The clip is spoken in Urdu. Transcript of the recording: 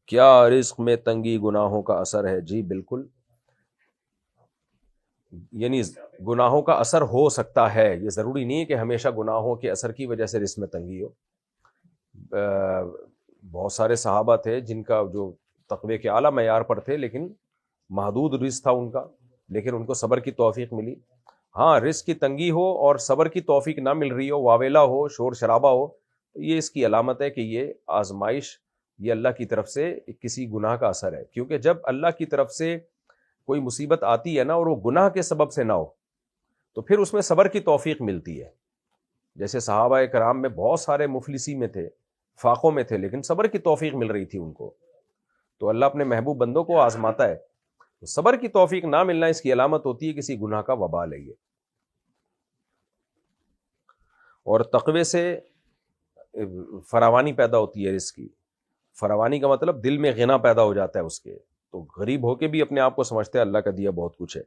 کیا رزق میں تنگی گناہوں کا اثر ہے؟ جی بالکل، یعنی گناہوں کا اثر ہو سکتا ہے، یہ ضروری نہیں ہے کہ ہمیشہ گناہوں کے اثر کی وجہ سے رزق میں تنگی ہو۔ بہت سارے صحابہ تھے جن کا جو تقوی کے اعلیٰ معیار پر تھے، لیکن محدود رزق تھا ان کا، لیکن ان کو صبر کی توفیق ملی۔ ہاں، رزق کی تنگی ہو اور صبر کی توفیق نہ مل رہی ہو، واویلا ہو، شور شرابہ ہو، یہ اس کی علامت ہے کہ یہ آزمائش، یہ اللہ کی طرف سے کسی گناہ کا اثر ہے۔ کیونکہ جب اللہ کی طرف سے کوئی مصیبت آتی ہے نا، اور وہ گناہ کے سبب سے نہ ہو، تو پھر اس میں صبر کی توفیق ملتی ہے۔ جیسے صحابہ کرام میں بہت سارے مفلسی میں تھے، فاقوں میں تھے، لیکن صبر کی توفیق مل رہی تھی ان کو۔ تو اللہ اپنے محبوب بندوں کو آزماتا ہے، تو صبر کی توفیق نہ ملنا اس کی علامت ہوتی ہے کسی گناہ کا وبال ہے یہ۔ اور تقوی سے فراوانی پیدا ہوتی ہے رزق کی۔ فراوانی کا مطلب دل میں غنا پیدا ہو جاتا ہے اس کے، تو غریب ہو کے بھی اپنے آپ کو سمجھتے ہیں اللہ کا دیا بہت کچھ ہے۔